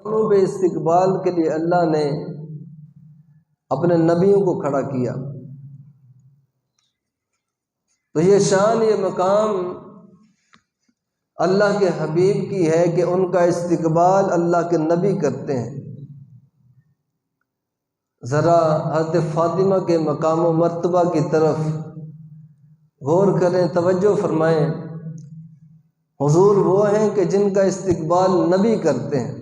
دونوں پہ استقبال کے لیے اللہ نے اپنے نبیوں کو کھڑا کیا۔ تو یہ شان، یہ مقام اللہ کے حبیب کی ہے کہ ان کا استقبال اللہ کے نبی کرتے ہیں۔ ذرا حضرت فاطمہ کے مقام و مرتبہ کی طرف غور کریں، توجہ فرمائیں۔ حضور وہ ہیں کہ جن کا استقبال نبی کرتے ہیں،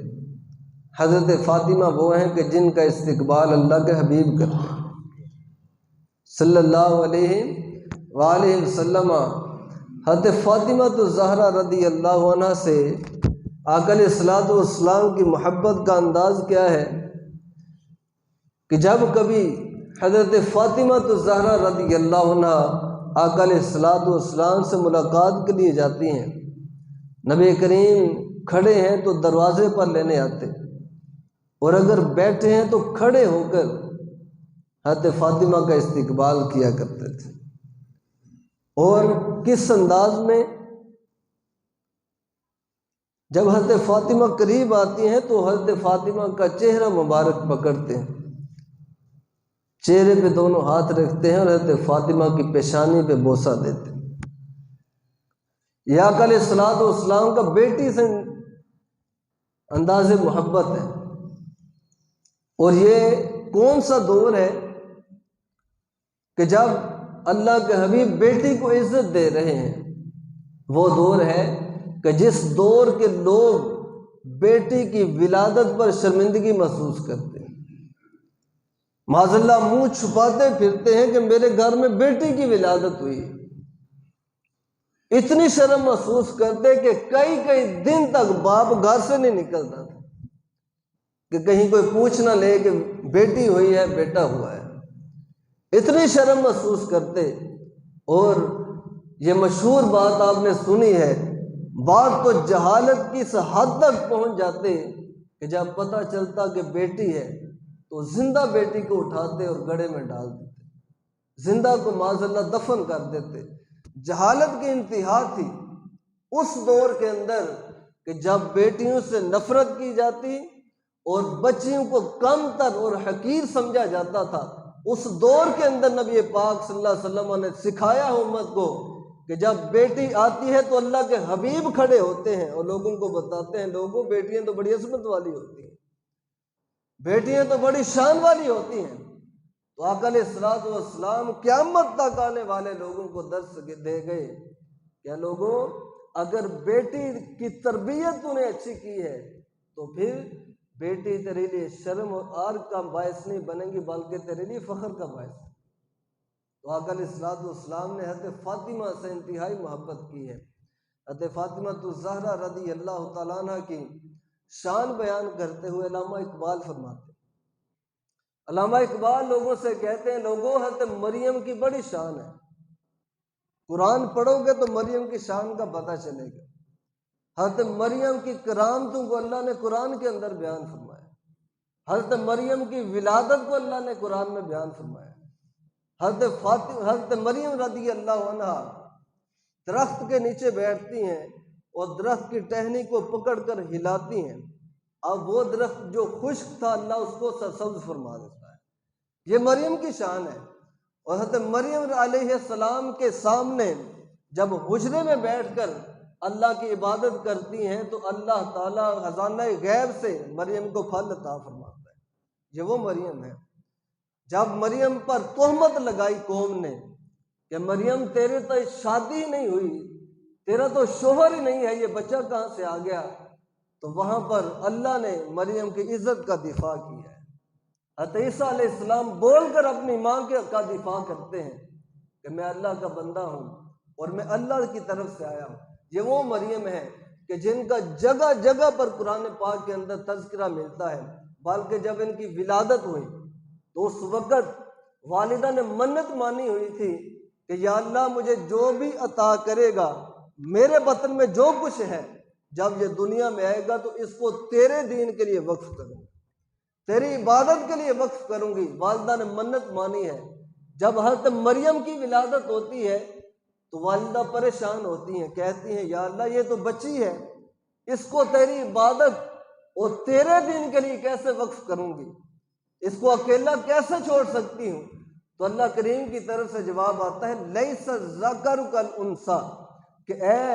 حضرت فاطمہ وہ ہیں کہ جن کا استقبال اللہ کے حبیب کرتے ہیں صلی اللہ علیہ وآلہ وسلم۔ حضرت فاطمہ تو زہرا رضی اللہ عنہ سے آقا علیہ الصلوۃ والسلام کی محبت کا انداز کیا ہے کہ جب کبھی حضرت فاطمہ تو زہرا رضی اللہ عنہ آقا علیہ الصلوۃ والسلام سے ملاقات کے لیے جاتی ہیں، نبی کریم کھڑے ہیں تو دروازے پر لینے آتے، اور اگر بیٹھے ہیں تو کھڑے ہو کر حضرت فاطمہ کا استقبال کیا کرتے تھے۔ اور کس انداز میں؟ جب حضرت فاطمہ قریب آتی ہیں تو حضرت فاطمہ کا چہرہ مبارک پکڑتے ہیں، چہرے پہ دونوں ہاتھ رکھتے ہیں اور حضرت فاطمہ کی پیشانی پہ بوسہ دیتے ہیں۔ یہ آقا علیہ الصلوۃ والسلام کا بیٹی سے انداز محبت ہے۔ اور یہ کون سا دور ہے کہ جب اللہ کے حبیب بیٹی کو عزت دے رہے ہیں؟ وہ دور ہے کہ جس دور کے لوگ بیٹی کی ولادت پر شرمندگی محسوس کرتے ہیں، معاذ اللہ منہ چھپاتے پھرتے ہیں کہ میرے گھر میں بیٹی کی ولادت ہوئی، اتنی شرم محسوس کرتے کہ کئی دن تک باپ گھر سے نہیں نکلتا تھا کہ کہیں کوئی پوچھ نہ لے کہ بیٹی ہوئی ہے، بیٹا ہوا ہے، اتنی شرم محسوس کرتے۔ اور یہ مشہور بات آپ نے سنی ہے، بعض تو جہالت کی اس حد تک پہنچ جاتے کہ جب پتہ چلتا کہ بیٹی ہے تو زندہ بیٹی کو اٹھاتے اور گڑھے میں ڈال دیتے، زندہ کو معاذ اللہ دفن کر دیتے۔ جہالت کی انتہا تھی اس دور کے اندر کہ جب بیٹیوں سے نفرت کی جاتی اور بچیوں کو کم تر اور حقیر سمجھا جاتا تھا۔ اس دور کے اندر نبی پاک صلی اللہ علیہ وسلم نے سکھایا امت کو کہ جب بیٹی آتی ہے تو اللہ کے حبیب کھڑے ہوتے ہیں اور لوگوں کو بتاتے ہیں، لوگوں بیٹیاں تو بڑی عظمت والی ہوتی ہیں، بیٹیاں تو بڑی شان والی ہوتی ہیں۔ تو آقا علیہ الصلوۃ والسلام قیامت تک آنے والے لوگوں کو درس دے گئے، کیا لوگوں، اگر بیٹی کی تربیت تو نے اچھی کی ہے تو پھر بیٹی تیرے لیے شرم اور عار کا باعث نہیں بنے گی بلکہ تیرے لیے فخر کا باعث ہے۔ تو آقا علیہ الصلوۃ والسلام نے حضرت فاطمہ سے انتہائی محبت کی ہے۔ حضرت فاطمہ زہرا رضی اللہ تعالیٰ عنہ کی شان بیان کرتے ہوئے علامہ اقبال فرماتے ہیں، علامہ اقبال لوگوں سے کہتے ہیں، لوگوں حضرت مریم کی بڑی شان ہے، قرآن پڑھو گے تو مریم کی شان کا پتہ چلے گا۔ حضرت مریم کی کرامتوں کو اللہ نے قرآن کے اندر بیان فرمایا، حضرت مریم کی ولادت کو اللہ نے قرآن میں بیان فرمایا۔ حضرت مریم رضی اللہ عنہ درخت کے نیچے بیٹھتی ہیں اور درخت کی ٹہنی کو پکڑ کر ہلاتی ہیں، اب وہ درخت جو خشک تھا اللہ اس کو سرسبز فرما دیتا ہے۔ یہ مریم کی شان ہے۔ اور حضرت مریم علیہ السلام کے سامنے جب حجرے میں بیٹھ کر اللہ کی عبادت کرتی ہیں تو اللہ تعالیٰ خزانہ غیب سے مریم کو پھل عطا فرماتا ہے۔ یہ وہ مریم ہے۔ جب مریم پر تہمت لگائی قوم نے کہ مریم تیرے تو شادی نہیں ہوئی، تیرا تو شوہر ہی نہیں ہے، یہ بچہ کہاں سے آ گیا، تو وہاں پر اللہ نے مریم کی عزت کا دفاع کیا ہے۔ حضرت عیسیٰ علیہ السلام بول کر اپنی ماں کا دفاع کرتے ہیں کہ میں اللہ کا بندہ ہوں اور میں اللہ کی طرف سے آیا ہوں۔ یہ وہ مریم ہے کہ جن کا جگہ جگہ پر قرآن پاک کے اندر تذکرہ ملتا ہے، بلکہ جب ان کی ولادت ہوئی تو اس وقت والدہ نے منت مانی ہوئی تھی کہ یا اللہ مجھے جو بھی عطا کرے گا، میرے بطن میں جو کچھ ہے، جب یہ دنیا میں آئے گا تو اس کو تیرے دین کے لیے وقف کروں گی، تیری عبادت کے لیے وقف کروں گی۔ والدہ نے منت مانی ہے۔ جب حضرت مریم کی ولادت ہوتی ہے تو والدہ پریشان ہوتی ہیں، کہتی ہیں یا اللہ یہ تو بچی ہے، اس کو تیری عبادت اور تیرے دین کے لیے کیسے وقف کروں گی، اس کو اکیلا کیسے چھوڑ سکتی ہوں؟ تو اللہ کریم کی طرف سے جواب آتا ہے لیس الذکر کالانثی، کہ اے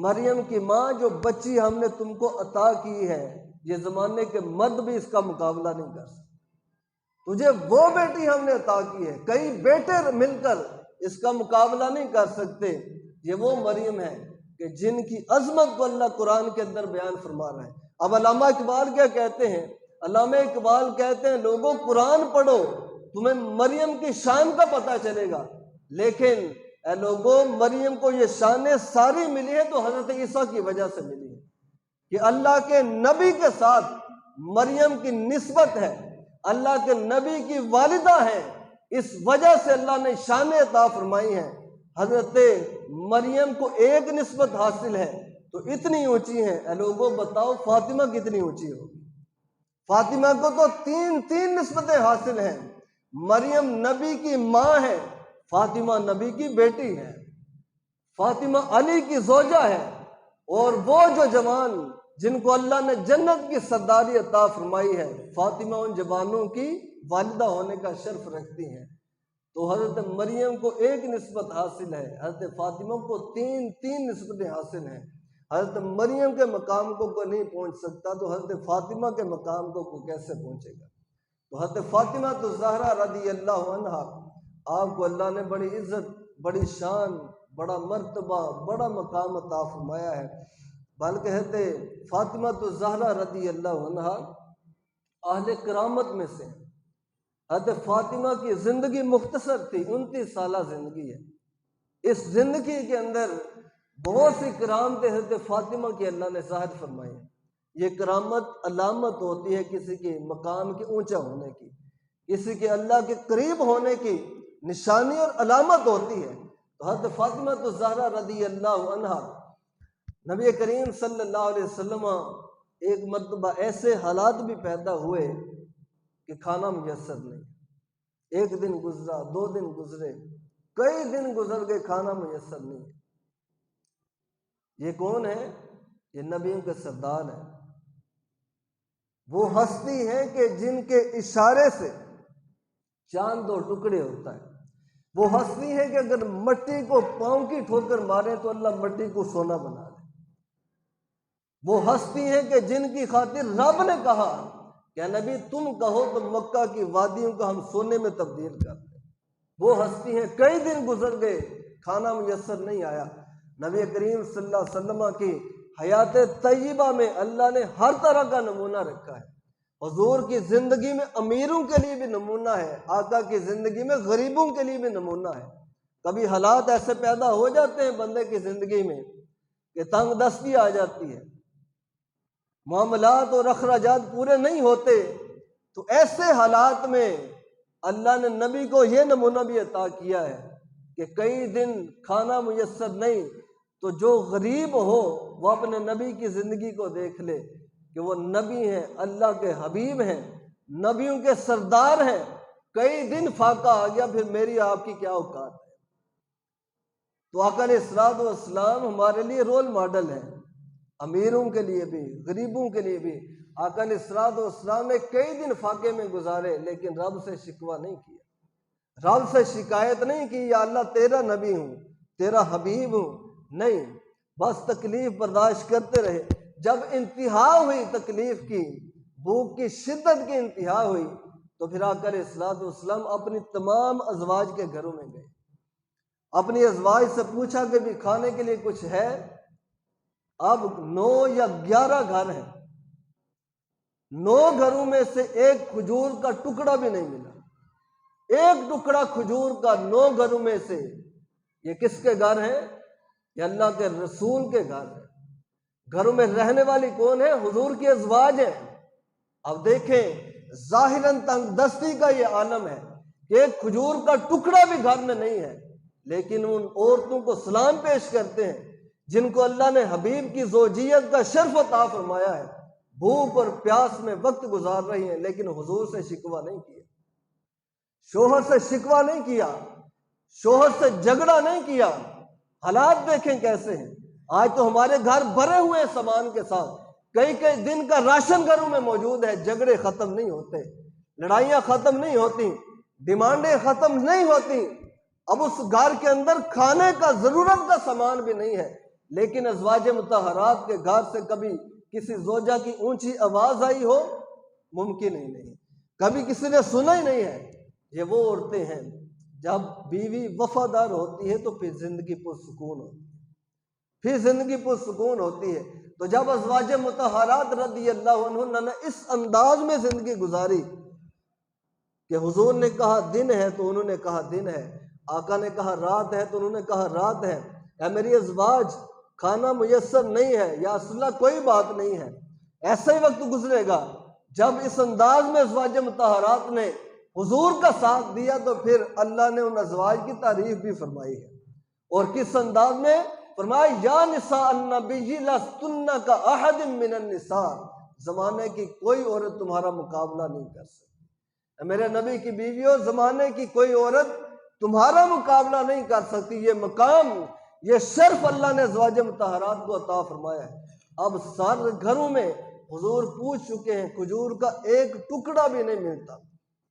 مریم کی ماں، جو بچی ہم نے تم کو عطا کی ہے، یہ زمانے کے مرد بھی اس کا مقابلہ نہیں کر سکتے، تجھے وہ بیٹی ہم نے عطا کی ہے، کئی بیٹے مل کر اس کا مقابلہ نہیں کر سکتے۔ یہ وہ مریم ہے کہ جن کی عظمت کو اللہ قرآن کے اندر بیان فرما رہا ہے۔ اب علامہ اقبال کیا کہتے ہیں؟ علامہ اقبال کہتے ہیں لوگوں قرآن پڑھو، تمہیں مریم کی شان کا پتہ چلے گا، لیکن اے لوگوں، مریم کو یہ شانیں ساری ملی ہے تو حضرت عیسیٰ کی وجہ سے ملی ہے کہ اللہ کے نبی کے ساتھ مریم کی نسبت ہے، اللہ کے نبی کی والدہ ہے، اس وجہ سے اللہ نے شانیں عطا فرمائی ہیں۔ حضرت مریم کو ایک نسبت حاصل ہے تو اتنی اونچی ہے، اے لوگوں بتاؤ فاطمہ کتنی اونچی ہوگی؟ فاطمہ کو تو تین نسبتیں حاصل ہیں۔ مریم نبی کی ماں ہے، فاطمہ نبی کی بیٹی ہے، فاطمہ علی کی زوجہ ہے، اور وہ جو جوان جن کو اللہ نے جنت کی سرداری عطا فرمائی ہے، فاطمہ ان جوانوں کی والدہ ہونے کا شرف رکھتی ہیں۔ تو حضرت مریم کو ایک نسبت حاصل ہے، حضرت فاطمہ کو تین نسبتیں حاصل ہیں۔ حضرت مریم کے مقام کو کوئی نہیں پہنچ سکتا تو حضرت فاطمہ کے مقام کو کوئی کیسے پہنچے گا؟ تو حضرت فاطمہ تو زہرا رضی اللہ عنہا، آپ کو اللہ نے بڑی عزت، بڑی شان، بڑا مرتبہ، بڑا مقام عطا فرمایا ہے۔ بلکہ حضرت فاطمہ تو زہرا رضی اللہ عنہا اہل کرامت میں سے۔ حضرت فاطمہ کی زندگی مختصر تھی، 29 سالہ زندگی ہے۔ اس زندگی کے اندر بہت سی کرامتیں حضرت فاطمہ کی اللہ نے ظاہر فرمائی ہیں۔ یہ کرامت علامت ہوتی ہے کسی کے مقام کے اونچا ہونے کی، کسی کے اللہ کے قریب ہونے کی نشانی اور علامت ہوتی ہے۔ تو حضرت فاطمہ تو زہرا رضی اللہ عنہا، نبی کریم صلی اللہ علیہ وسلم ایک مرتبہ ایسے حالات بھی پیدا ہوئے کہ کھانا میسر نہیں، ایک دن گزرا، 2 دن گزرے، کئی دن گزر گئے، کھانا میسر نہیں۔ یہ کون ہے؟ یہ نبیوں کے سردار ہیں، وہ ہستی ہیں کہ جن کے اشارے سے چاند 2 ٹکڑے ہوتا ہے، وہ ہستی ہے کہ اگر مٹی کو پاؤں کی ٹھوکر مارے تو اللہ مٹی کو سونا بنا دے، وہ ہستی ہے کہ جن کی خاطر رب نے کہا کہ نبی تم کہو تو مکہ کی وادیوں کو ہم سونے میں تبدیل کر دیں، وہ ہستی ہیں۔ کئی دن گزر گئے، کھانا میسر نہیں آیا۔ نبی کریم صلی اللہ علیہ وسلم کی حیات طیبہ میں اللہ نے ہر طرح کا نمونہ رکھا ہے۔ حضور کی زندگی میں امیروں کے لیے بھی نمونہ ہے، آقا کی زندگی میں غریبوں کے لیے بھی نمونہ ہے۔ کبھی حالات ایسے پیدا ہو جاتے ہیں بندے کی زندگی میں کہ تنگ دستی آ جاتی ہے، معاملات اور اخراجات پورے نہیں ہوتے، تو ایسے حالات میں اللہ نے نبی کو یہ نمونہ بھی عطا کیا ہے کہ کئی دن کھانا میسر نہیں تو جو غریب ہو وہ اپنے نبی کی زندگی کو دیکھ لے کہ وہ نبی ہیں، اللہ کے حبیب ہیں، نبیوں کے سردار ہیں، کئی دن فاقہ آ گیا، پھر میری آپ کی کیا اوقات ہے؟ تو آقا علیہ الصلوۃ والسلام ہمارے لیے رول ماڈل ہیں، امیروں کے لیے بھی، غریبوں کے لیے بھی۔ آقا علیہ الصلوۃ والسلام نے کئی دن فاقے میں گزارے لیکن رب سے شکوہ نہیں کیا، رب سے شکایت نہیں کی یا اللہ تیرا نبی ہوں، تیرا حبیب ہوں، نہیں، بس تکلیف برداشت کرتے رہے۔ جب انتہا ہوئی تکلیف کی، بھوک کی شدت کی انتہا ہوئی، تو پھر آقا علیہ الصلوۃ والسلام اپنی تمام ازواج کے گھروں میں گئے، اپنی ازواج سے پوچھا کہ بھی کھانے کے لیے کچھ ہے؟ اب 9 یا 11 گھر ہیں، 9 گھروں میں سے ایک کھجور کا ٹکڑا بھی نہیں ملا، ایک ٹکڑا کھجور کا 9 گھروں میں سے۔ یہ کس کے گھر ہیں؟ یہ اللہ کے رسول کے گھر ہیں۔ گھروں میں رہنے والی کون ہے؟ حضور کی ازواج ہیں۔ اب دیکھیں ظاہراً تنگ دستی کا یہ عالم ہے کہ ایک کھجور کا ٹکڑا بھی گھر میں نہیں ہے، لیکن ان عورتوں کو سلام پیش کرتے ہیں جن کو اللہ نے حبیب کی زوجیت کا شرف عطا فرمایا ہے، بھوک اور پیاس میں وقت گزار رہی ہیں لیکن حضور سے شکوہ نہیں کیا، شوہر سے شکوہ نہیں کیا، شوہر سے جھگڑا نہیں کیا۔ حالات دیکھیں کیسے ہیں، آج تو ہمارے گھر بھرے ہوئے ہیں سامان کے ساتھ، کئی کئی دن کا راشن گھروں میں موجود ہے، جھگڑے ختم نہیں ہوتے، لڑائیاں ختم نہیں ہوتی، ڈیمانڈیں ختم نہیں ہوتی، اب اس گھر کے اندر کھانے کا ضرورت کا سامان بھی نہیں ہے، لیکن ازواج مطہرات کے گھر سے کبھی کسی زوجہ کی اونچی آواز آئی ہو؟ ممکن ہی نہیں، کبھی کسی نے سنا ہی نہیں ہے۔ یہ وہ عورتیں ہیں جب بیوی وفادار ہوتی ہے تو پھر زندگی پرسکون ہوتی ہے، پھر زندگی پرسکون ہوتی ہے۔ تو جب ازواج مطہرات رضی اللہ عنہن نے اس انداز میں زندگی گزاری کہ حضور نے کہا دن ہے تو انہوں نے کہا دن ہے، آقا نے کہا رات ہے تو انہوں نے کہا رات ہے، اے میری ازواج کھانا میسر نہیں ہے، یا رسول اللہ کوئی بات نہیں ہے، ایسا ہی وقت گزرے گا۔ جب اس انداز میں ازواج مطہرات نے حضور کا ساتھ دیا تو پھر اللہ نے ان ازواج کی تعریف بھی فرمائی ہے، اور کس انداز میں فرمایا، یا نساء النبی لستن کا احد من النساء، زمانے کی کوئی عورت تمہارا مقابلہ نہیں کر سکتی، میرے نبی کی بیویوں زمانے کی کوئی عورت تمہارا مقابلہ نہیں کر سکتی۔ یہ مقام، یہ شرف اللہ نے ازواج مطہرات کو عطا فرمایا ہے۔ اب سارے گھروں میں حضور پوچھ چکے ہیں، کھجور کا ایک ٹکڑا بھی نہیں ملتا۔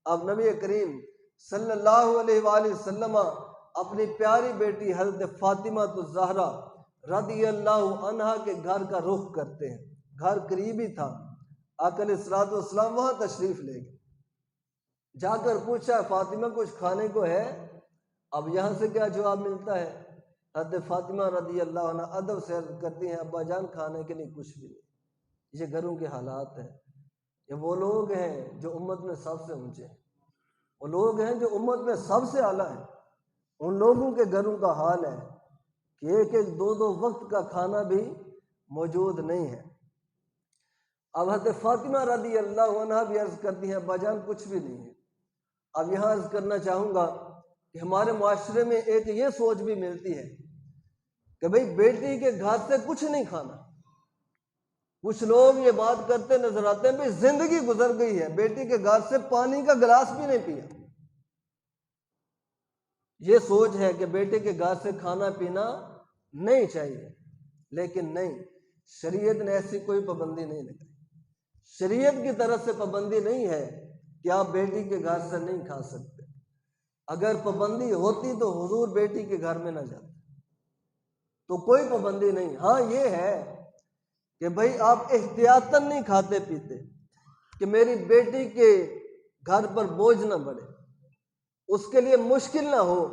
اب نبی کریم صلی اللہ علیہ وآلہ وسلم اپنی پیاری بیٹی حضرت فاطمہ الزہرا رضی اللہ عنہا کے گھر کا رخ کرتے ہیں، گھر قریبی تھا، آقا علیہ الصلوۃ والسلام وہاں تشریف لے گئے، جا کر پوچھا فاطمہ کچھ کھانے کو ہے؟ اب یہاں سے کیا جواب ملتا ہے؟ حضرت فاطمہ رضی اللہ عنہ ادب سے عرض کرتی ہیں، ابا جان کھانے کے لیے کچھ بھی نہیں۔ یہ گھروں کے حالات ہیں، یہ وہ لوگ ہیں جو امت میں سب سے اونچے ہیں، وہ لوگ ہیں جو امت میں سب سے اعلیٰ ہیں۔ ان لوگوں کے گھروں کا حال ہے کہ ایک ایک دو دو وقت کا کھانا بھی موجود نہیں ہے۔ اب حضرت فاطمہ رضی اللہ عنہ بھی عرض کرتی ہیں، ابا جان کچھ بھی نہیں ہے۔ اب یہاں عرض کرنا چاہوں گا کہ ہمارے معاشرے میں ایک یہ سوچ بھی ملتی ہے کہ بھئی بیٹی کے گھر سے کچھ نہیں کھانا۔ کچھ لوگ یہ بات کرتے نظر آتے ہیں، بھئی زندگی گزر گئی ہے، بیٹی کے گھر سے پانی کا گلاس بھی نہیں پیا۔ یہ سوچ ہے کہ بیٹے کے گھر سے کھانا پینا نہیں چاہیے، لیکن نہیں، شریعت نے ایسی کوئی پابندی نہیں لگائی۔ شریعت کی طرف سے پابندی نہیں ہے کہ آپ بیٹی کے گھر سے نہیں کھا سکتے۔ اگر پابندی ہوتی تو حضور بیٹی کے گھر میں نہ جاتے، تو کوئی پابندی نہیں۔ ہاں یہ ہے کہ بھئی آپ احتیاطاً نہیں کھاتے پیتے کہ میری بیٹی کے گھر پر بوجھ نہ بڑھے، اس کے لیے مشکل نہ ہو۔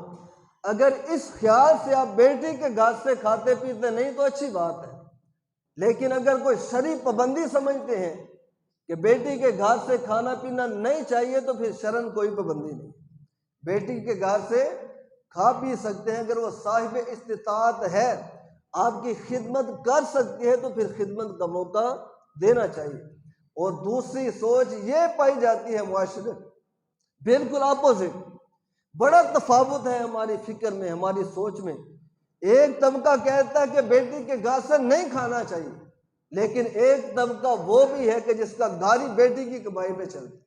اگر اس خیال سے آپ بیٹی کے گھر سے کھاتے پیتے نہیں تو اچھی بات ہے، لیکن اگر کوئی شرعی پابندی سمجھتے ہیں کہ بیٹی کے گھر سے کھانا پینا نہیں چاہیے تو پھر شرعاً کوئی پابندی نہیں۔ بیٹی کے گھر سے کھا پی سکتے ہیں، اگر وہ صاحب استطاعت ہے، آپ کی خدمت کر سکتی ہے تو پھر خدمت کا موقع دینا چاہیے۔ اور دوسری سوچ یہ پائی جاتی ہے معاشرے میں، بالکل اپوزٹ، بڑا تفاوت ہے ہماری فکر میں، ہماری سوچ میں۔ ایک طبقہ کہتا ہے کہ بیٹی کے گھر سے نہیں کھانا چاہیے، لیکن ایک طبقہ وہ بھی ہے کہ جس کا گھر ہی بیٹی کی کمائی پہ چلتا ہے۔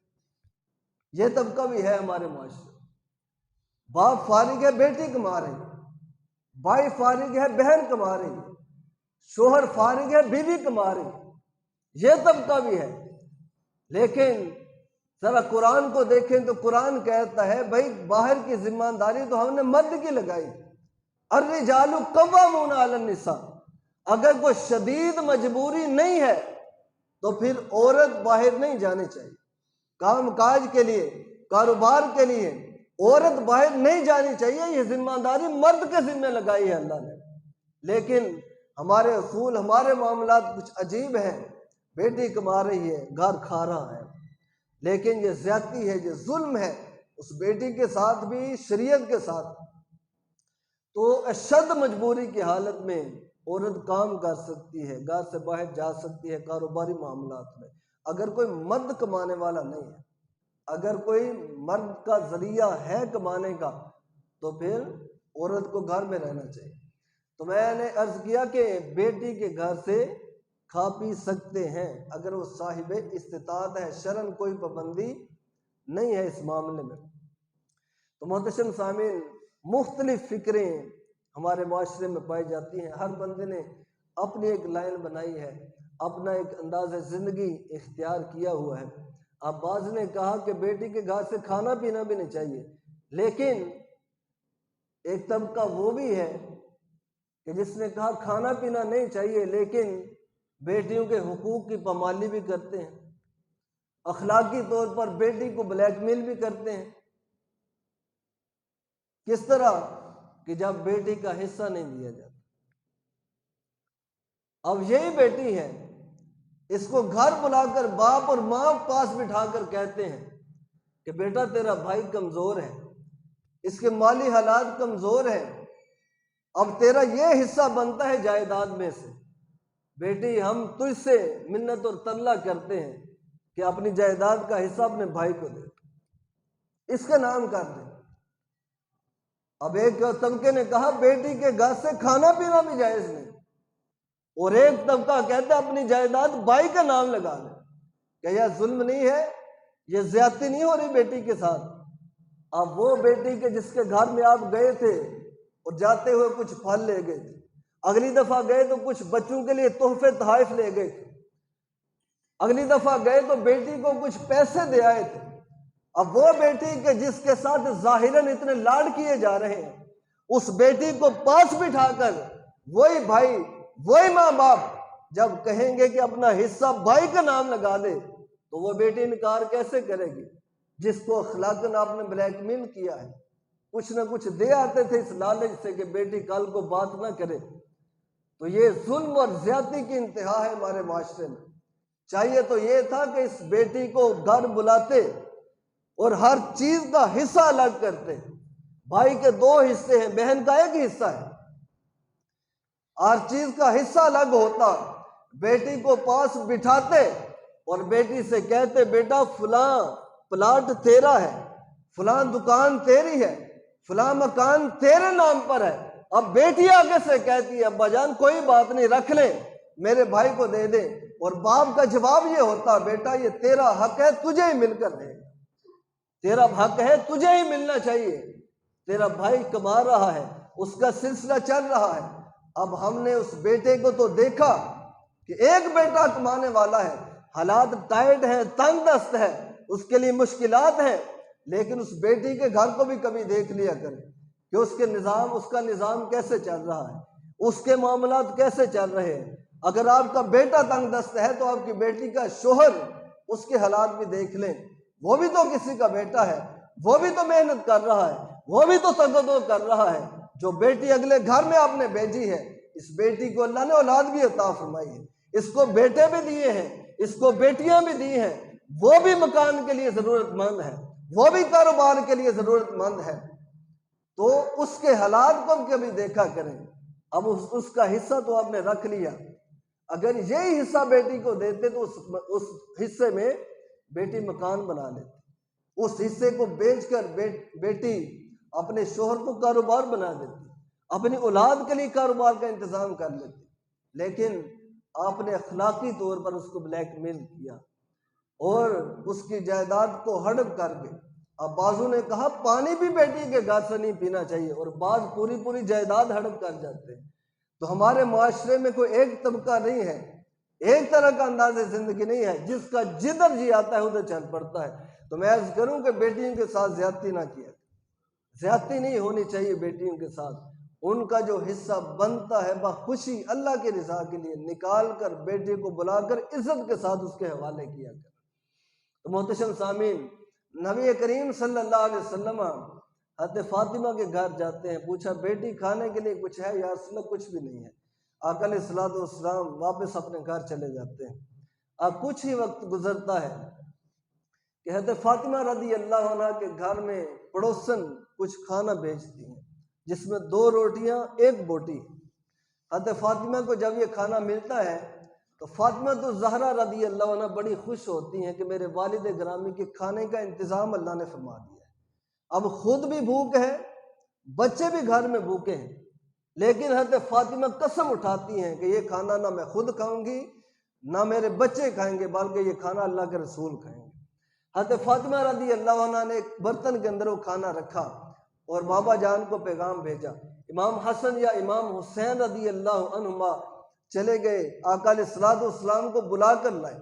یہ طبقہ بھی ہے ہمارے معاشرے۔ باپ فارغ ہے، بیٹی کما رہی ہے، بھائی فارغ ہے، بہن کما رہی ہے، شوہر فارغ ہے، بیوی کما رہی ہے، یہ طبقہ بھی ہے۔ لیکن ذرا قرآن کو دیکھیں تو قرآن کہتا ہے بھائی باہر کی ذمہ داری تو ہم نے مرد کی لگائی، الرجال قوامون علی النساء۔ اگر کوئی شدید مجبوری نہیں ہے تو پھر عورت باہر نہیں جانی چاہیے، کام کاج کے لیے، کاروبار کے لیے عورت باہر نہیں جانی چاہیے، یہ ذمہ داری مرد کے ذمہ لگائی ہے اللہ نے۔ لیکن ہمارے اصول، ہمارے معاملات کچھ عجیب ہیں، بیٹی کما رہی ہے، گھر کھا رہا ہے، لیکن یہ زیادتی ہے، یہ ظلم ہے اس بیٹی کے ساتھ بھی، شریعت کے ساتھ۔ تو اشد مجبوری کی حالت میں عورت کام کر سکتی ہے، گھر سے باہر جا سکتی ہے کاروباری معاملات میں، اگر کوئی مرد کمانے والا نہیں ہے، اگر کوئی مرد کا ذریعہ ہے کمانے کا تو پھر عورت کو گھر میں رہنا چاہیے۔ تو میں نے عرض کیا کہ بیٹی کے گھر سے کھا پی سکتے ہیں اگر وہ صاحب استطاعت ہے، شرعاً کوئی پابندی نہیں ہے اس معاملے میں۔ تو محترم سامعین، مختلف فکریں ہمارے معاشرے میں پائی جاتی ہیں، ہر بندے نے اپنی ایک لائن بنائی ہے، اپنا ایک انداز زندگی اختیار کیا ہوا ہے۔ اب بعض نے کہا کہ بیٹی کے گھر سے کھانا پینا بھی نہیں چاہیے، لیکن ایک طبقہ وہ بھی ہے کہ جس نے کہا کھانا پینا نہیں چاہیے لیکن بیٹیوں کے حقوق کی پامالی بھی کرتے ہیں، اخلاقی طور پر بیٹی کو بلیک میل بھی کرتے ہیں۔ کس طرح کہ جب بیٹی کا حصہ نہیں دیا جاتا۔ اب یہی بیٹی ہے، اس کو گھر بلا کر باپ اور ماں پاس بٹھا کر کہتے ہیں کہ بیٹا تیرا بھائی کمزور ہے، اس کے مالی حالات کمزور ہیں، اب تیرا یہ حصہ بنتا ہے جائیداد میں سے، بیٹی ہم تجھ سے منت اور ترلا کرتے ہیں کہ اپنی جائیداد کا حصہ اپنے بھائی کو دے، اس کا نام کر دیں۔ اب ایک طبقے نے کہا بیٹی کے گھر سے کھانا پینا بھی جائز نہیں، اور ایک طبقہ کہتا ہے اپنی جائیداد بھائی کا نام لگا لیں۔ کہ یہ ظلم نہیں ہے، یہ زیادتی نہیں ہو رہی بیٹی کے ساتھ؟ اب وہ بیٹی کے جس کے گھر میں آپ گئے تھے اور جاتے ہوئے کچھ پھل لے گئے تھے، اگلی دفعہ گئے تو کچھ بچوں کے لیے تحفے تحائف لے گئے تھے، اگلی دفعہ گئے تو بیٹی کو کچھ پیسے دے آئے تھے، اب وہ بیٹی کے جس کے ساتھ ظاہراً اتنے لاڈ کیے جا رہے ہیں، اس بیٹی کو پاس بٹھا کر وہی بھائی وہی ماں باپ جب کہیں گے کہ اپنا حصہ بھائی کا نام لگا دے تو وہ بیٹی انکار کیسے کرے گی؟ جس کو اخلاقاً آپ نے بلیک میل کیا ہے، کچھ نہ کچھ دے آتے تھے اس لالچ سے کہ بیٹی کل کو بات نہ کرے۔ تو یہ ظلم اور زیادتی کی انتہا ہے ہمارے معاشرے میں۔ چاہیے تو یہ تھا کہ اس بیٹی کو گھر بلاتے اور ہر چیز کا حصہ الگ کرتے۔ بھائی کے 2 حصے ہیں، بہن کا 1 حصہ ہے، ہر چیز کا حصہ الگ ہوتا، بیٹی کو پاس بٹھاتے اور بیٹی سے کہتے بیٹا فلاں پلاٹ تیرا ہے، فلاں دکان تیری ہے، فلاں مکان تیرے نام پر ہے۔ اب بیٹی آگے سے کہتی ہے ابا جان کوئی بات نہیں، رکھ لیں، میرے بھائی کو دے دیں، اور باپ کا جواب یہ ہوتا بیٹا یہ تیرا حق ہے، تجھے ہی مل کر دے، تیرا حق ہے، تجھے ہی ملنا چاہیے، تیرا بھائی کما رہا ہے، اس کا سلسلہ چل رہا ہے۔ اب ہم نے اس بیٹے کو تو دیکھا کہ ایک بیٹا کمانے والا ہے، حالات ٹائٹ ہیں، تنگ دست ہے، اس کے لیے مشکلات ہیں، لیکن اس بیٹی کے گھر کو بھی کبھی دیکھ لیا کریں کہ اس کا نظام کیسے چل رہا ہے، اس کے معاملات کیسے چل رہے ہیں۔ اگر آپ کا بیٹا تنگ دست ہے تو آپ کی بیٹی کا شوہر اس کے حالات بھی دیکھ لیں، وہ بھی تو کسی کا بیٹا ہے، وہ بھی تو محنت کر رہا ہے، وہ بھی تو تگدو کر رہا ہے۔ جو بیٹی اگلے گھر میں آپ نے بھیجی ہے، اس بیٹی کو اللہ نے اولاد بھی عطا فرمائی ہے، اس کو بیٹے بھی دیے ہیں، اس کو بیٹیاں بھی دی ہیں، وہ بھی مکان کے لیے ضرورت مند ہے، وہ بھی کاروبار کے لیے ضرورت مند ہے، تو اس کے حالات کو کبھی دیکھا کریں۔ اب اس کا حصہ تو آپ نے رکھ لیا، اگر یہی حصہ بیٹی کو دیتے تو اس حصے میں بیٹی مکان بنا لیتی، اس حصے کو بیچ کر بیٹی اپنے شوہر کو کاروبار بنا دیتی، اپنی اولاد کے لیے کاروبار کا انتظام کر لیتی، لیکن آپ نے اخلاقی طور پر اس کو بلیک میل کیا اور اس کی جائیداد کو ہڑپ کر کے۔ اب بعضوں نے کہا پانی بھی بیٹی کے گھر سے نہیں پینا چاہیے، اور بعض پوری جائیداد ہڑپ کر جاتے ہیں۔ تو ہمارے معاشرے میں کوئی ایک طبقہ نہیں ہے، ایک طرح کا انداز زندگی نہیں ہے، جس کا جدھر جی آتا ہے ادھر چل پڑتا ہے۔ تو میں عرض کروں کہ بیٹیوں کے ساتھ زیادتی نہ کیا، زیادتی نہیں ہونی چاہیے بیٹیوں کے ساتھ، ان کا جو حصہ بنتا ہے بخوشی اللہ کی رضا کے لیے نکال کر بیٹے کو بلا کر عزت کے ساتھ اس کے حوالے کیا کر۔ تو محتشم سامعین، نبی کریم صلی اللہ علیہ وسلم حضرت فاطمہ کے گھر جاتے ہیں، پوچھا بیٹی کھانے کے لیے کچھ ہے؟ یا رسول اللہ کچھ بھی نہیں ہے۔ آقا علیہ الصلوۃ والسلام واپس اپنے گھر چلے جاتے ہیں۔ اب کچھ ہی وقت گزرتا ہے کہ حضرت فاطمہ رضی اللہ عنہ کے گھر میں پڑوسن کچھ کھانا بھیجتی ہیں، جس میں 2 روٹیاں 1 بوٹی۔ حضرت فاطمہ کو جب یہ کھانا ملتا ہے تو فاطمہ تو زہرا رضی اللہ عنہ بڑی خوش ہوتی ہیں کہ میرے والد گرامی کے کھانے کا انتظام اللہ نے فرما دیا ہے۔ اب خود بھی بھوک ہے، بچے بھی گھر میں بھوکے ہیں، لیکن حضرت فاطمہ قسم اٹھاتی ہیں کہ یہ کھانا نہ میں خود کھاؤں گی نہ میرے بچے کھائیں گے، بلکہ یہ کھانا اللہ کے رسول کھائیں گے۔ حضرت فاطمہ رضی اللہ عنہ نے ایک برتن کے اندر وہ کھانا رکھا اور بابا جان کو پیغام بھیجا، امام حسن یا امام حسین رضی اللہ عنہما چلے گئے، آقا علیہ الصلوۃ والسلام کو بلا کر لائے۔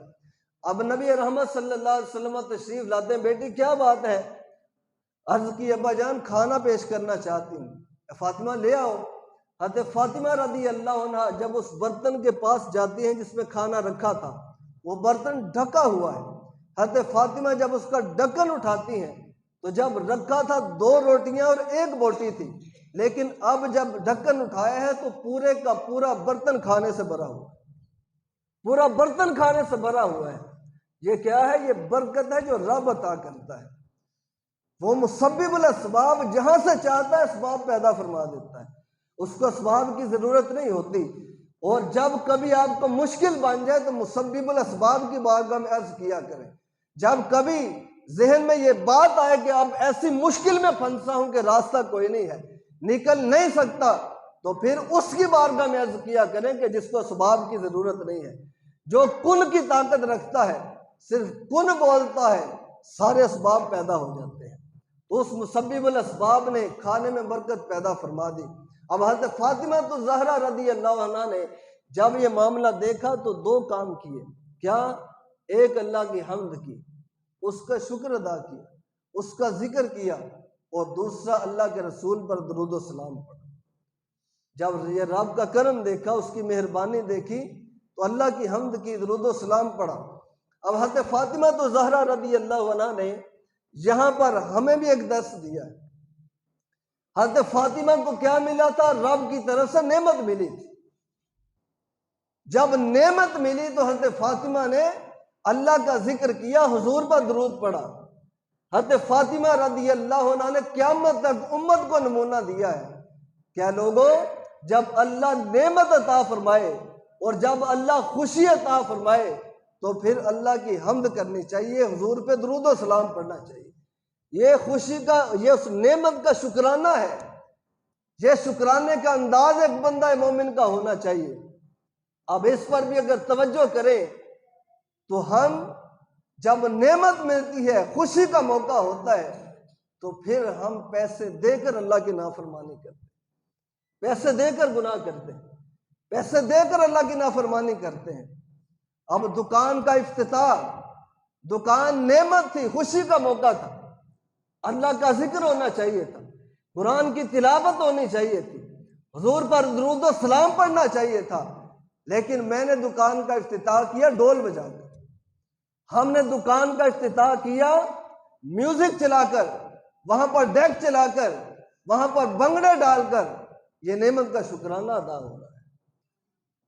اب نبی رحمت صلی اللہ علیہ وسلم تشریف لاتے ہیں، بیٹی کیا بات ہے؟ عرض کی ابا جان کھانا پیش کرنا چاہتی ہوں۔ فاطمہ لے آؤ۔ حضرت فاطمہ رضی اللہ عنہ جب اس برتن کے پاس جاتی ہیں جس میں کھانا رکھا تھا، وہ برتن ڈھکا ہوا ہے، حضرت فاطمہ جب اس کا ڈھکن اٹھاتی ہیں تو جب رکھا تھا 2 روٹیاں اور 1 بوٹی تھی، لیکن اب جب ڈھکن اٹھایا ہے تو پورے کا پورا برتن کھانے سے بھرا ہوا، پورا برتن کھانے سے بھرا ہوا ہے۔ یہ کیا ہے؟ یہ برکت ہے جو رب عطا کرتا ہے۔ وہ مسبب الاسباب، جہاں سے چاہتا ہے اسباب پیدا فرما دیتا ہے، اس کو اسباب کی ضرورت نہیں ہوتی۔ اور جب کبھی آپ کو مشکل بن جائے تو مسبب الاسباب کی بارگاہ میں عرض کیا کریں۔ جب کبھی ذہن میں یہ بات آئے کہ اب ایسی مشکل میں پھنسا ہوں کہ راستہ کوئی نہیں ہے، نکل نہیں سکتا، تو پھر اس کی بارگاہ میں عرض کیا کریں کہ جس کو اسباب کی ضرورت نہیں ہے، جو کن کی طاقت رکھتا ہے، صرف کن بولتا ہے، سارے اسباب پیدا ہو جاتے ہیں۔ تو اس مسبب الاسباب نے کھانے میں برکت پیدا فرما دی۔ اب حضرت فاطمہ تو زہرا رضی اللہ عنہ نے جب یہ معاملہ دیکھا تو 2 کام کیے۔ کیا؟ ایک اللہ کی حمد کی، اس کا شکر ادا کیا، اس کا ذکر کیا، اور دوسرا اللہ کے رسول پر درود و سلام پڑھا۔ جب یہ رب کا کرم دیکھا، اس کی مہربانی دیکھی، تو اللہ کی حمد کی، درود و سلام پڑھا۔ اب حضرت فاطمہ تو زہرا رضی اللہ عنہ نے یہاں پر ہمیں بھی ایک درس دیا ہے۔ حضرت فاطمہ کو کیا ملا تھا؟ رب کی طرف سے نعمت ملی تھی۔ جب نعمت ملی تو حضرت فاطمہ نے اللہ کا ذکر کیا، حضور پر درود پڑھا۔ حضرت فاطمہ رضی اللہ عنہ نے قیامت تک امت کو نمونہ دیا ہے۔ کیا لوگوں، جب اللہ نعمت عطا فرمائے اور جب اللہ خوشی عطا فرمائے تو پھر اللہ کی حمد کرنی چاہیے، حضور پہ درود و سلام پڑھنا چاہیے۔ یہ خوشی کا، یہ اس نعمت کا شکرانہ ہے، یہ شکرانے کا انداز ایک بندہ مومن کا ہونا چاہیے۔ اب اس پر بھی اگر توجہ کریں تو ہم جب نعمت ملتی ہے، خوشی کا موقع ہوتا ہے، تو پھر ہم پیسے دے کر اللہ کی نافرمانی کرتے ہیں، پیسے دے کر گناہ کرتے ہیں، پیسے دے کر اللہ کی نافرمانی کرتے ہیں۔ اب دکان کا افتتاح، دکان نعمت تھی، خوشی کا موقع تھا، اللہ کا ذکر ہونا چاہیے تھا، قرآن کی تلاوت ہونی چاہیے تھی، حضور پر درود و سلام پڑھنا چاہیے تھا، لیکن میں نے دکان کا افتتاح کیا ڈول بجا کر، ہم نے دکان کا افتتاح کیا میوزک چلا کر، وہاں پر ڈیک چلا کر، وہاں پر بنگڑے ڈال کر۔ یہ نعمت کا شکرانہ ادا ہو رہا ہے۔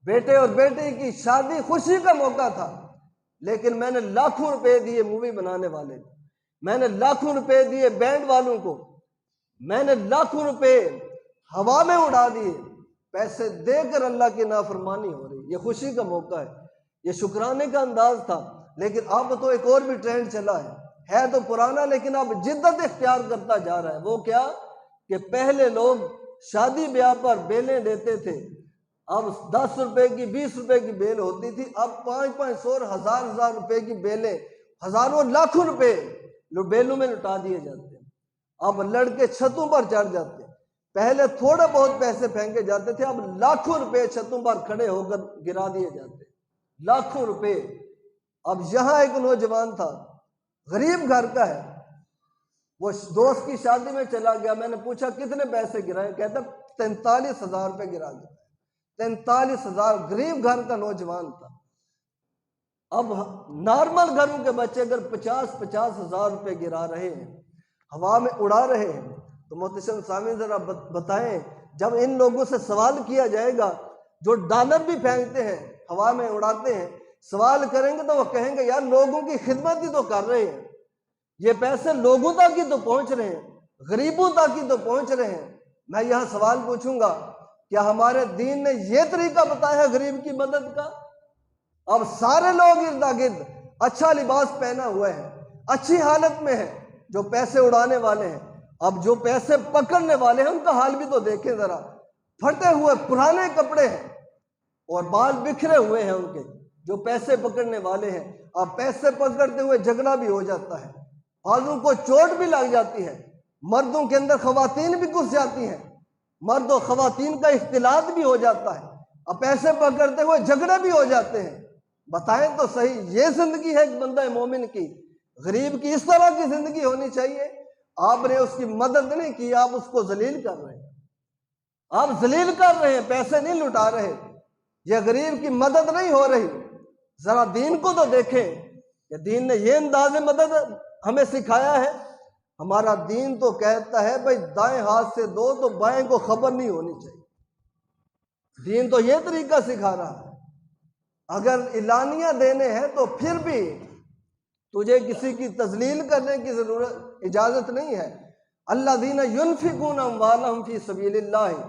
بیٹے اور بیٹی کی شادی خوشی کا موقع تھا، لیکن میں نے لاکھوں روپے دیے مووی بنانے والے کو، میں نے لاکھوں روپے دیے بینڈ والوں کو، میں نے لاکھوں روپے ہوا میں اڑا دیے، پیسے دے کر اللہ کی نافرمانی ہو رہی۔ یہ خوشی کا موقع ہے، یہ شکرانے کا انداز تھا، لیکن اب تو ایک اور بھی ٹرینڈ چلا ہے تو پرانا، لیکن اب جدت اختیار کرتا جا رہا ہے۔ وہ کیا کہ پہلے لوگ شادی بیاہ پر بیلیں دیتے تھے، اب 10 روپے کی 20 روپے کی بیل ہوتی تھی، اب 500 اور 1000 روپے کی بیلیں، ہزاروں لاکھوں روپے بیلوں میں لٹا دیے جاتے ہیں۔ اب لڑکے چھتوں پر چڑھ جاتے ہیں، پہلے تھوڑے بہت پیسے پھینکے جاتے تھے، اب لاکھوں روپے چھتوں پر کھڑے ہو کر گرا دیے جاتے ہیں، لاکھوں روپے۔ اب یہاں ایک نوجوان تھا، غریب گھر کا ہے، وہ دوست کی شادی میں چلا گیا، میں نے پوچھا کتنے پیسے گرائے؟ کہتا 43,000 روپے گرا دیا۔ 43,000، غریب گھر کا نوجوان تھا۔ اب نارمل گھروں کے بچے اگر 50 ہزار روپے گرا رہے ہیں، ہوا میں اڑا رہے ہیں، تو محتشم سامعین ذرا بتائیں، جب ان لوگوں سے سوال کیا جائے گا جو ڈالر بھی پھینکتے ہیں، ہوا میں اڑاتے ہیں، سوال کریں گے تو وہ کہیں گے یار لوگوں کی خدمت ہی تو کر رہے ہیں، یہ پیسے لوگوں تک ہی تو پہنچ رہے ہیں، غریبوں تک ہی تو پہنچ رہے ہیں۔ میں یہاں سوال پوچھوں گا، کیا ہمارے دین نے یہ طریقہ بتایا ہے غریب کی مدد کا؟ اب سارے لوگ ارد گرد اچھا لباس پہنا ہوئے ہیں، اچھی حالت میں ہیں، جو پیسے اڑانے والے ہیں۔ اب جو پیسے پکڑنے والے ہیں ان کا حال بھی تو دیکھیں ذرا، پھٹے ہوئے پرانے کپڑے ہیں اور بال بکھرے ہوئے ہیں ان کے، جو پیسے پکڑنے والے ہیں۔ اب پیسے پکڑتے ہوئے جھگڑا بھی ہو جاتا ہے، بعضوں کو چوٹ بھی لگ جاتی ہے، مردوں کے اندر خواتین بھی گھس جاتی ہیں، مرد و خواتین کا اختلاط بھی ہو جاتا ہے، اب پیسے پکڑتے ہوئے جھگڑے بھی ہو جاتے ہیں۔ بتائیں تو صحیح، یہ زندگی ہے ایک بندہ مومن کی؟ غریب کی اس طرح کی زندگی ہونی چاہیے۔ آپ نے اس کی مدد نہیں کی، آپ اس کو ذلیل کر رہے ہیں، آپ ذلیل کر رہے ہیں، پیسے نہیں لٹا رہے، یہ غریب کی مدد نہیں ہو رہی۔ ذرا دین کو تو دیکھیں کہ دین نے یہ انداز مدد ہمیں سکھایا ہے۔ ہمارا دین تو کہتا ہے بھائی دائیں ہاتھ سے دو تو بائیں کو خبر نہیں ہونی چاہیے۔ دین تو یہ طریقہ سکھا رہا ہے۔ اگر اعلانیہ دینے ہیں تو پھر بھی تجھے کسی کی تذلیل کرنے کی ضرورت اجازت نہیں ہے۔ الذین ینفقون اموالہم فی سبیل اللہ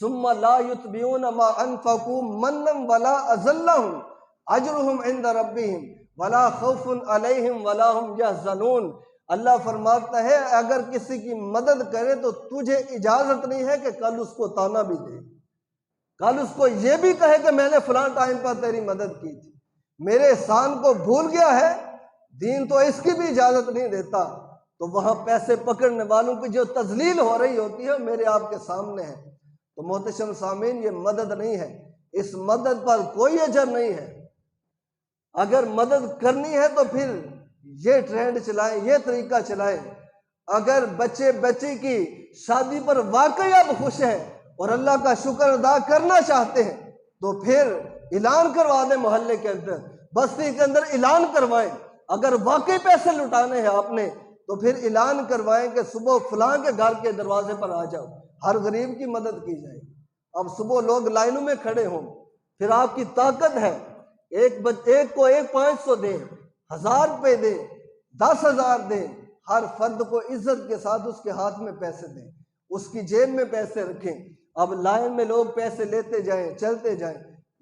ثم لا یتبعون ما انفقوا منا ولا اذلہم اجرہم عند ربہم ولا خوف علیہم ولا ہم یحزنون۔ اللہ فرماتا ہے اگر کسی کی مدد کرے تو تجھے اجازت نہیں ہے کہ کل اس کو تانا بھی دے، کل اس کو یہ بھی کہے کہ میں نے فلاں ٹائم پر تیری مدد کی تھی، میرے احسان کو بھول گیا ہے۔ دین تو اس کی بھی اجازت نہیں دیتا۔ تو وہاں پیسے پکڑنے والوں کی جو تذلیل ہو رہی ہوتی ہے میرے آپ کے سامنے ہے۔ تو محتشم سامعین، یہ مدد نہیں ہے، اس مدد پر کوئی اجر نہیں ہے۔ اگر مدد کرنی ہے تو پھر یہ ٹرینڈ چلائیں، یہ طریقہ چلائیں۔ اگر بچے کی شادی پر واقعی آپ خوش ہیں اور اللہ کا شکر ادا کرنا چاہتے ہیں تو پھر اعلان کروا دیں، محلے کے اندر، بستی کے اندر اعلان کروائیں۔ اگر واقعی پیسے لٹانے ہیں آپ نے تو پھر اعلان کروائیں کہ صبح فلاں کے گھر کے دروازے پر آ جاؤ، ہر غریب کی مدد کی جائے گی۔ اب صبح لوگ لائنوں میں کھڑے ہوں، پھر آپ کی طاقت ہے ایک کو 500 دیں، 1000 روپے دیں، 10,000 دیں، ہر فرد کو عزت کے ساتھ اس کے ہاتھ میں پیسے دیں، اس کی جیب میں پیسے رکھیں۔ اب لائن میں لوگ پیسے لیتے جائیں، چلتے جائیں،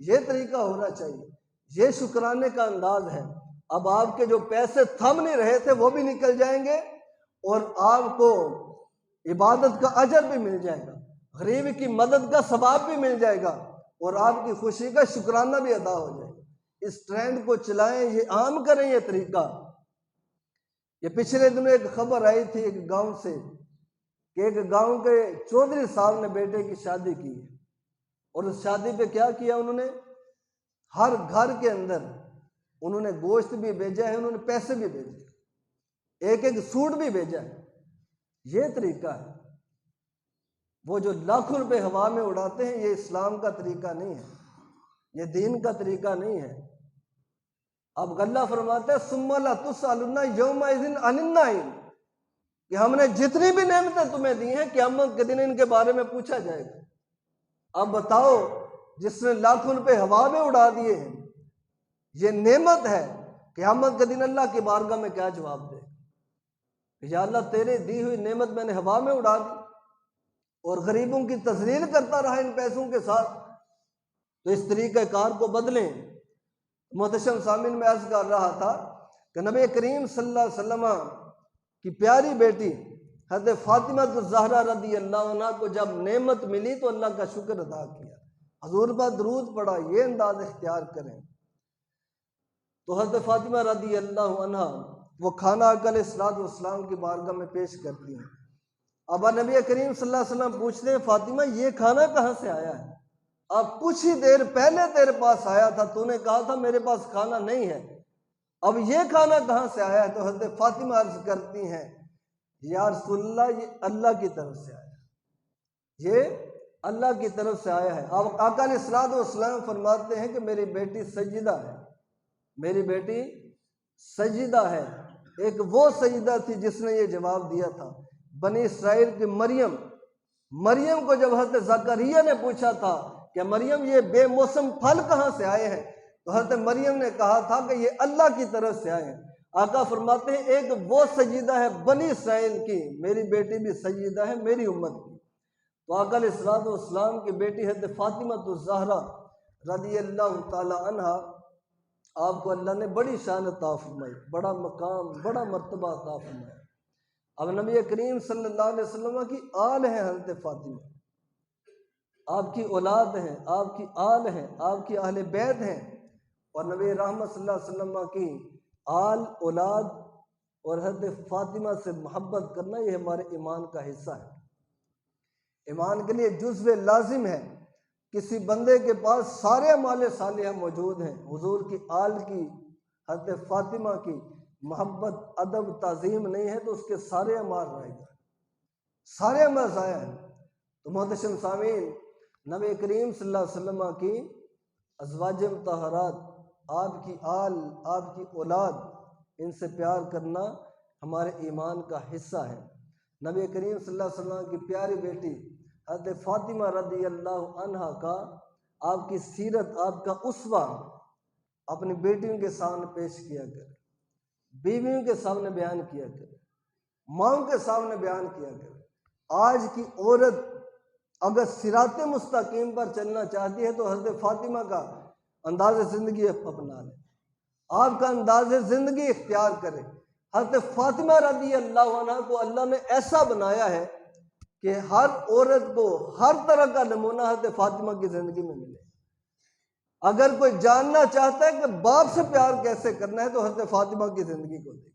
یہ طریقہ ہونا چاہیے، یہ شکرانے کا انداز ہے۔ اب آپ کے جو پیسے تھم نہیں رہے تھے وہ بھی نکل جائیں گے اور آپ کو عبادت کا اجر بھی مل جائے گا، غریب کی مدد کا ثواب بھی مل جائے گا اور آپ کی خوشی کا شکرانہ بھی ادا ہو جائے گا۔ اس ٹرینڈ کو چلائیں، یہ عام کریں یہ طریقہ۔ یہ پچھلے دنوں ایک خبر آئی تھی ایک گاؤں سے کہ ایک گاؤں کے چودھری صاحب نے بیٹے کی شادی کی ہے اور اس شادی پہ کیا کیا انہوں نے، ہر گھر کے اندر انہوں نے گوشت بھی بھیجا ہے، انہوں نے پیسے بھی بھیجے، ایک سوٹ بھی بھیجا ہے۔ یہ طریقہ ہے۔ وہ جو لاکھوں روپے ہوا میں اڑاتے ہیں یہ اسلام کا طریقہ نہیں ہے، یہ دین کا طریقہ نہیں ہے۔ اب اللہ فرماتا ہے ثم لتسألن یومئذ عن النعیم، کہ ہم نے جتنی بھی نعمتیں تمہیں دی ہیں قیامت کے دن ان کے بارے میں پوچھا جائے گا۔ اب بتاؤ جس نے لاکھوں روپے ہوا میں اڑا دیے ہیں، یہ نعمت ہے، قیامت کے دن اللہ کی بارگاہ میں کیا جواب دے؟ یا اللہ تیرے دی ہوئی نعمت میں نے ہوا میں اڑا دی اور غریبوں کی تذلیل کرتا رہا ان پیسوں کے ساتھ۔ تو اس طریقہ کار کو بدلیں۔ محتشم سامعین، میں عرض کر رہا تھا کہ نبی کریم صلی اللہ علیہ وسلم کی پیاری بیٹی حضرت فاطمہ الزہرا رضی اللہ عنہ کو جب نعمت ملی تو اللہ کا شکر ادا کیا، حضور پر درود پڑھا، یہ انداز اختیار کریں۔ تو حضرت فاطمہ رضی اللہ عنہ وہ کھانا علیہ السلام کی بارگاہ میں پیش کرتی ہیں۔ اب نبی کریم صلی اللہ علیہ وسلم پوچھتے ہیں فاطمہ یہ کھانا کہاں سے آیا ہے؟ اب کچھ ہی دیر پہلے تیرے پاس آیا تھا، تو نے کہا تھا میرے پاس کھانا نہیں ہے، اب یہ کھانا کہاں سے آیا ہے؟ تو حضرت فاطمہ عرض کرتی ہیں یا رسول اللہ یہ اللہ کی طرف سے آیا ہے، یہ اللہ کی طرف سے آیا ہے۔ اب آقا علیہ السلام فرماتے ہیں کہ میری بیٹی سجدہ ہے، میری بیٹی سجدہ ہے۔ ایک وہ سجدہ تھی جس نے یہ جواب دیا تھا، بنی اسرائیل کی مریم کو جب حضرت زکریا نے پوچھا تھا کہ مریم یہ بے موسم پھل کہاں سے آئے ہیں، تو حضرت مریم نے کہا تھا کہ یہ اللہ کی طرف سے آئے ہیں۔ آقا فرماتے ہیں ایک وہ سجدہ ہے بنی اسرائیل کی، میری بیٹی بھی سجدہ ہے میری امت کی۔ تو آقا علیہ السلام کی بیٹی حضرت فاطمہ الزہرا رضی اللہ تعالی عنہ، آپ کو اللہ نے بڑی شان عطا فرمائی، بڑا مقام، بڑا مرتبہ عطا فرمایا۔ اب نبی کریم صلی اللہ علیہ وسلم کی آل ہے حضرت فاطمہ، آپ کی اولاد ہیں، آپ کی آل ہیں، آپ کی اہل بیت ہیں، اور نبی رحمت صلی اللہ علیہ وسلم کی آل، اولاد اور حضرت فاطمہ سے محبت کرنا یہ ہمارے ایمان کا حصہ ہے۔ ایمان کے لیے جزو لازم ہے کسی بندے کے پاس سارے اعمال صالحہ موجود ہیں، حضور کی آل کی، حضرت فاطمہ کی محبت، ادب، تعظیم نہیں ہے تو اس کے سارے اعمال رائے گا، سارے اعمال ضائع ہیں۔ تو محتشم سامعین، نبی کریم صلی اللہ علیہ وسلم کی ازواج مطہرات، آپ کی آل، آپ کی اولاد، ان سے پیار کرنا ہمارے ایمان کا حصہ ہے۔ نبی کریم صلی اللہ علیہ وسلم کی پیاری بیٹی حضرت فاطمہ رضی اللہ عنہا کا، آپ کی سیرت، آپ کا اسوہ اپنی بیٹیوں کے سامنے پیش کیا کرے، بیویوں کے سامنے بیان کیا کرے، ماؤں کے سامنے بیان کیا کرے۔ آج کی عورت اگر صراط مستقیم پر چلنا چاہتی ہے تو حضرت فاطمہ کا انداز زندگی اپنا لے، آپ کا انداز زندگی اختیار کرے۔ حضرت فاطمہ رضی اللہ عنہ کو اللہ نے ایسا بنایا ہے کہ ہر عورت کو ہر طرح کا نمونہ حضرت فاطمہ کی زندگی میں ملے۔ اگر کوئی جاننا چاہتا ہے کہ باپ سے پیار کیسے کرنا ہے تو حضرت فاطمہ کی زندگی کو دیکھے۔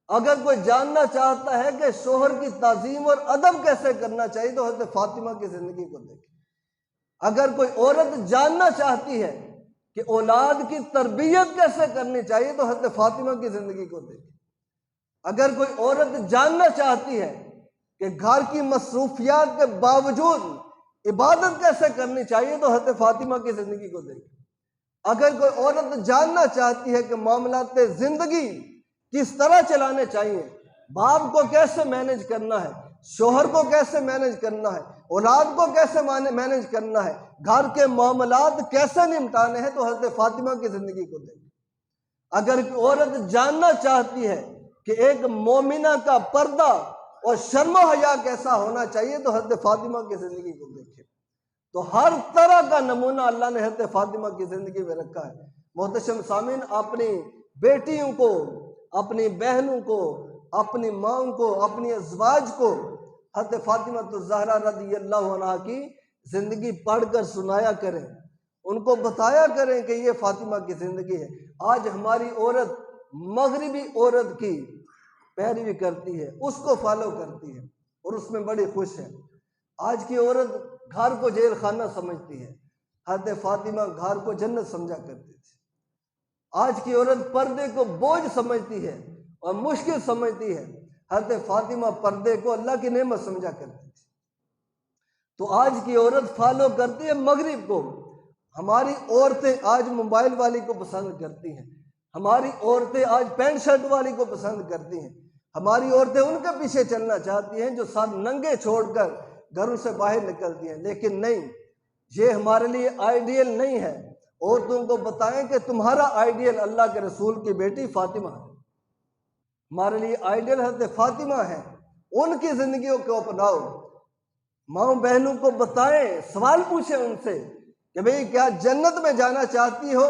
اگر کوئی جاننا چاہتا ہے کہ شوہر کی تعظیم اور ادب کیسے کرنا چاہیے تو حضرت فاطمہ کی زندگی کو دیکھے۔ اگر کوئی عورت جاننا چاہتی ہے کہ اولاد کی تربیت کیسے کرنی چاہیے تو حضرت فاطمہ کی زندگی کو دیکھے۔ اگر کوئی عورت جاننا چاہتی ہے کہ گھر کی مصروفیات کے باوجود عبادت کیسے کرنی چاہیے تو حضرت فاطمہ کی زندگی کو دیکھیں۔ اگر کوئی عورت جاننا چاہتی ہے کہ معاملات زندگی کس طرح چلانے چاہیے، باپ کو کیسے مینج کرنا ہے، شوہر کو کیسے مینج کرنا ہے، اولاد کو کیسے مینج کرنا ہے، گھر کے معاملات کیسے نمٹانے ہیں تو حضرت فاطمہ کی زندگی کو دیکھیں۔ اگر کوئی عورت جاننا چاہتی ہے کہ ایک مومنہ کا پردہ اور شرم و حیا کیسا ہونا چاہیے تو حضرت فاطمہ کی زندگی کو دیکھیں۔ تو ہر طرح کا نمونہ اللہ نے حضرت فاطمہ کی زندگی میں رکھا ہے۔ محتشم سامعین، اپنی بیٹیوں کو، اپنی بہنوں کو، اپنی ماؤں کو، اپنی ازواج کو حضرت فاطمہ الزہرا رضی اللہ عنہا کی زندگی پڑھ کر سنایا کریں، ان کو بتایا کریں کہ یہ فاطمہ کی زندگی ہے۔ آج ہماری عورت مغربی عورت کی پیروی کرتی ہے، اس کو فالو کرتی ہے اور اس میں بڑی خوش ہے۔ آج کی عورت گھر کو جیل خانہ سمجھتی ہے، حضرت فاطمہ گھر کو جنت سمجھا کرتی تھی۔ آج کی عورت پردے کو بوجھ سمجھتی ہے اور مشکل سمجھتی ہے، حضرت فاطمہ پردے کو اللہ کی نعمت سمجھا کرتی تھی۔ تو آج کی عورت فالو کرتی ہے مغرب کو۔ ہماری عورتیں آج موبائل والی کو پسند کرتی ہیں، ہماری عورتیں آج پینٹ شرٹ والی کو پسند کرتی ہیں، ہماری عورتیں ان کے پیچھے چلنا چاہتی ہیں جو ساتھ ننگے چھوڑ کر گھروں سے باہر نکلتی ہیں۔ لیکن نہیں، یہ ہمارے لیے آئیڈیل نہیں ہے۔ عورتوں کو بتائیں کہ تمہارا آئیڈیل اللہ کے رسول کی بیٹی فاطمہ ہے، ہمارے لیے آئیڈیل حضرت فاطمہ ہے، ان کی زندگیوں کو اپناؤ۔ ماؤں بہنوں کو بتائیں، سوال پوچھیں ان سے کہ بھئی کیا جنت میں جانا چاہتی ہو؟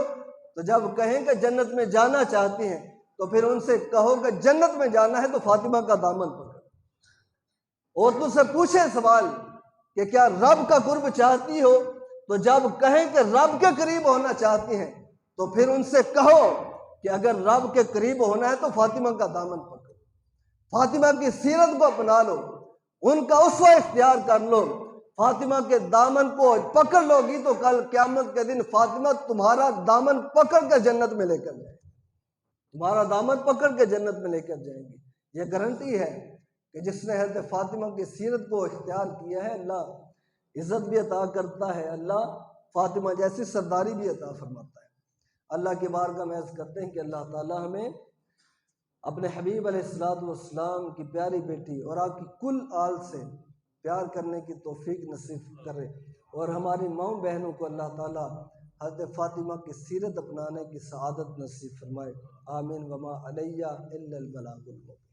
تو جب کہیں کہ جنت میں جانا چاہتی ہیں تو پھر ان سے کہو کہ جنت میں جانا ہے تو فاطمہ کا دامن پکڑو۔ عورتوں سے پوچھیں سوال کہ کیا رب کا قرب چاہتی ہو؟ تو جب کہیں کہ رب کے قریب ہونا چاہتی ہیں تو پھر ان سے کہو کہ اگر رب کے قریب ہونا ہے تو فاطمہ کا دامن پکڑو، فاطمہ کی سیرت کو اپنا لو، ان کا اسوہ اختیار کر لو۔ فاطمہ کے دامن کو پکڑ لو گی تو کل قیامت کے دن فاطمہ تمہارا دامن پکڑ کے جنت میں لے کر جائے گی، تمہارا دامن پکڑ کے جنت میں لے کر جائیں گی۔ یہ گارنٹی ہے کہ جس نے حضرت فاطمہ کی سیرت کو اختیار کیا ہے، اللہ عزت بھی عطا کرتا ہے، اللہ فاطمہ جیسی سرداری بھی عطا فرماتا ہے۔ اللہ کی بارگاہ میں عرض کرتے ہیں کہ اللہ تعالی ہمیں اپنے حبیب علیہ السلام کی پیاری بیٹی اور آپ کی کل آل سے پیار کرنے کی توفیق نصیب کرے، اور ہماری ماؤں بہنوں کو اللہ تعالی حضرت فاطمہ کی سیرت اپنانے کی سعادت نصیب فرمائے۔ آمین۔ وما علیہ الا البلاغ المبین۔